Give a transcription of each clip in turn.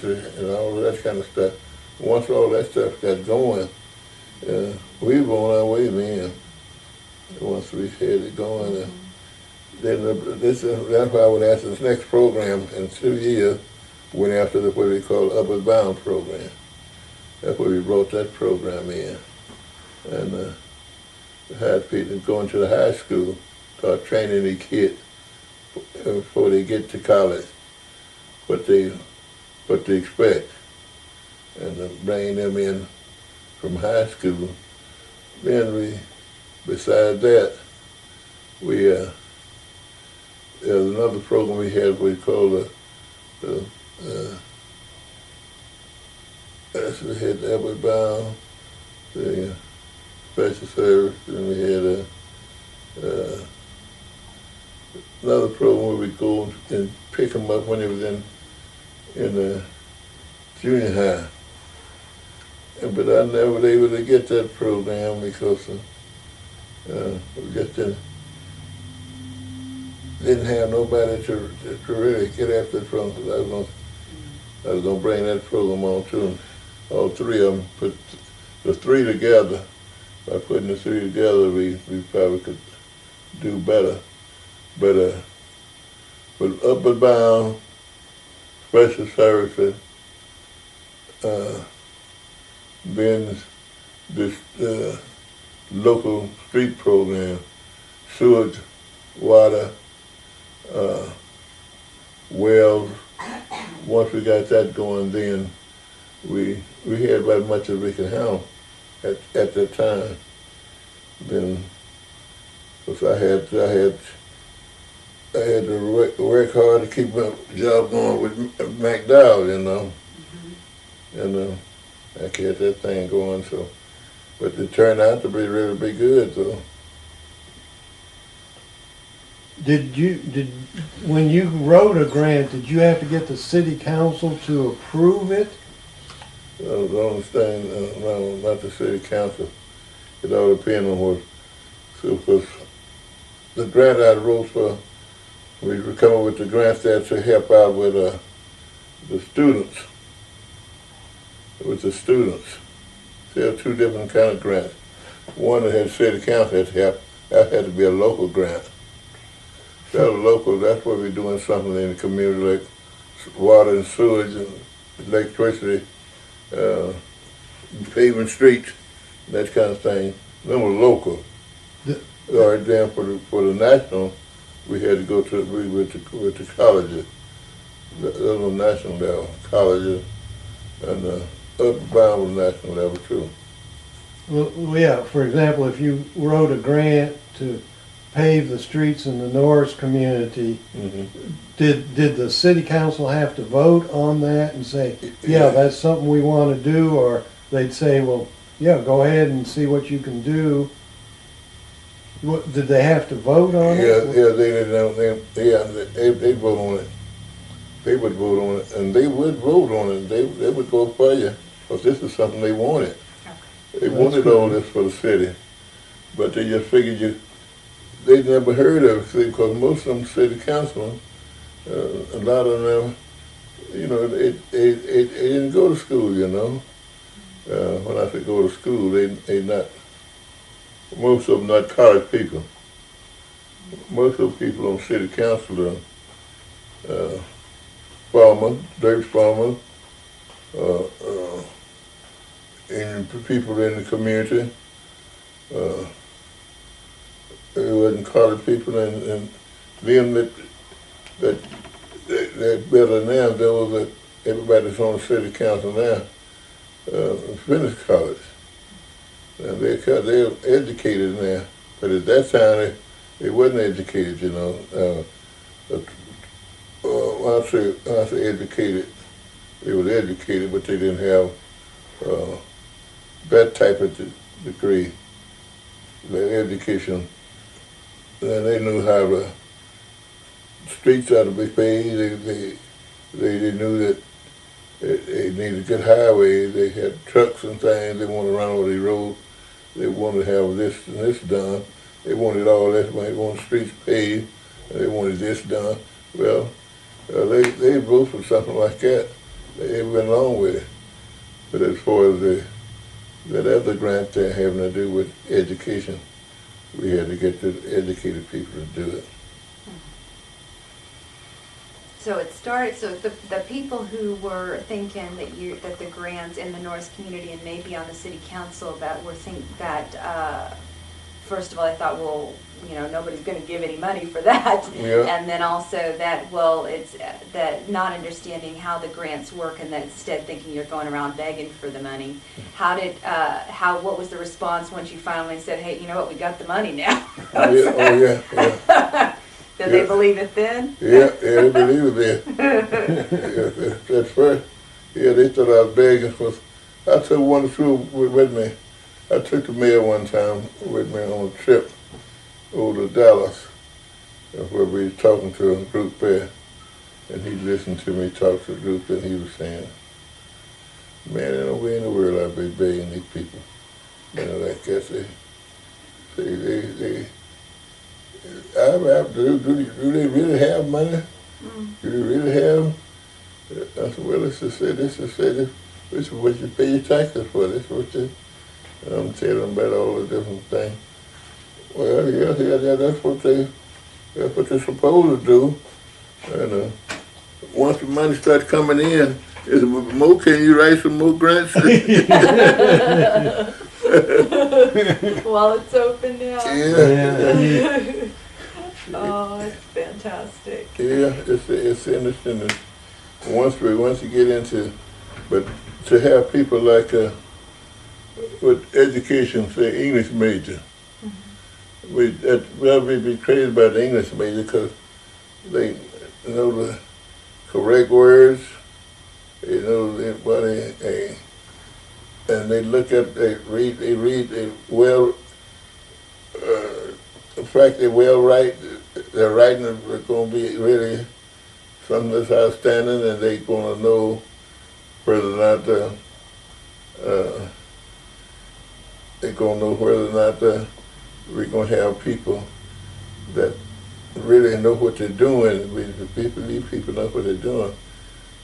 University and all of that kind of stuff. Once all that stuff got going, we were on our way then. Once we had it going, then that's why I would ask this next program in 2 years went after what we call Upward Bound program. That's where we brought that program in, and had people going to the high school, start training the kids before they get to college, what they expect, and bring them in from high school. Then besides that, there's another program we had we called we had the Upward Bound, the special service, and we had another program where we go and pick them up when they was in the junior high. But I never was able to get that program because we just didn't have nobody to really get after it from. I was going to bring that program on to them. All three of them, put the three together. By putting the three together, we probably could do better. But Upward Bound, special services, then this local street program, sewage, water, wells. Once we got that going, then we had about as much as we could handle at that time. Then, because I had to work hard to keep my job going with McDowell, you know, and I kept that thing going. So, but it turned out to be really good. So. When you wrote a grant, did you have to get the city council to approve it? The only thing, no, not the city council. It all depends on what. So, because the grant I wrote for, we were coming with the grants that to help out with the students. With the students, there are two different kind of grants. One that had city council had to help. That had to be a local grant. That was local. That's where we're doing something in the community, like water and sewage and electricity, paving streets, that kind of thing. Them were local. All right, then for the national, we had to go to with the colleges. Those were national level colleges, and Upward Bound was national level too. Well, yeah. For example, if you wrote a grant to pave the streets in the Norris community, did the city council have to vote on that and say, yeah, that's something we want to do, or they'd say, well, yeah, go ahead and see what you can do? Did they have to vote on it? Yeah, they'd vote on it. They would vote on it, and they would vote on it. They would vote for you, because this is something they wanted. They wanted all this for the city, but they just figured they never heard of it, because most of them city councilmen, a lot of them, you know, they didn't go to school, you know. When I say go to school, they not, most of them not college people. Most of the people on city council are farmers, dirt farmers, and people in the community. It wasn't college people, and them that better now, there was everybody that's on the city council now finished college. And they're educated now, but at that time they wasn't educated, you know. When I say educated, they were educated, but they didn't have that type of degree, their education. And they knew how the streets had to be paved. They knew that they needed good highways. They had trucks and things. They wanted to run over the road. They wanted to have this and this done. They wanted all this. They wanted streets paved. And they wanted this done. Well, they voted for something like that. They went along with it. But as far as that other grant there having to do with education, we had to get the educated people to do it. So it started, so the people who were thinking that the grants in the Norris community and maybe on the city council first of all, I thought, well, nobody's going to give any money for that. Yeah. And then also that, well, it's that not understanding how the grants work and then instead thinking you're going around begging for the money. What was the response once you finally said, hey, you know what, we got the money now? Yeah. Did they believe it then? Yeah, they believe it then. At first, they thought I was begging for. I took one through with me. I took the mayor one time with me on a trip over to Dallas, where we were talking to a group there, and he listened to me talk to the group, and he was saying, "Man, there's no way in the world I'd be begging these people." Like I say, do they really have money? Do they really have? I said, well, this is what you pay your taxes for. This is what you. I'm telling them about all the different things. Well, yeah, that's what they're supposed to do. And once the money starts coming in, is more? Can you write some more grants? Well, it's open now. Yeah. Oh, it's fantastic. Yeah, it's interesting. Once you get into, but to have people like with education, say English major, we'd be crazy about the English major because they know the correct words, they know and they read well. In fact, they're well write. Their writing is going to be really something that's outstanding, and they're going to know whether or not we're going to have people that really know what they're doing. These people know what they're doing.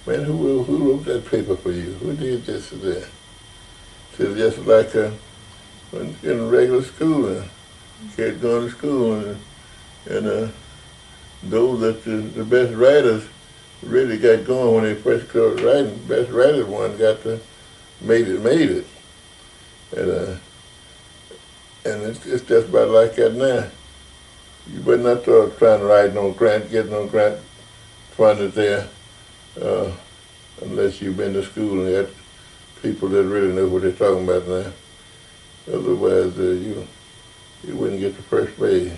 Man, who wrote that paper for you? Who did this or that? So it's just like in regular school, kids going to school, and those that the best writers really got going when they first started writing. The best writer one made it. And it's just about like that now. You better not start trying to write no grant, get no grant funded there, unless you've been to school and got people that really know what they're talking about now. Otherwise, you wouldn't get the first base.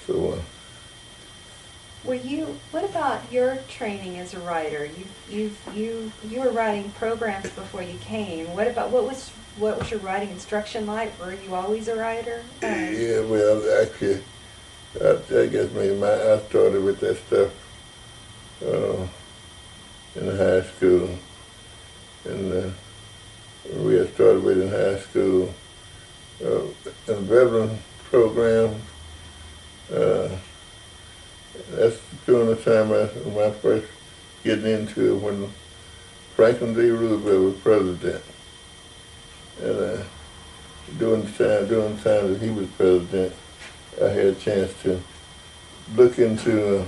So. What about your training as a writer? You were writing programs before you came. What was your writing instruction like? Were you always a writer? Yeah, well, actually, I guess maybe I started with that stuff in high school, and we had started with in high school in veteran programs. That's during the time when I first getting into it, when Franklin D. Roosevelt was president. And during the time that he was president, I had a chance to look into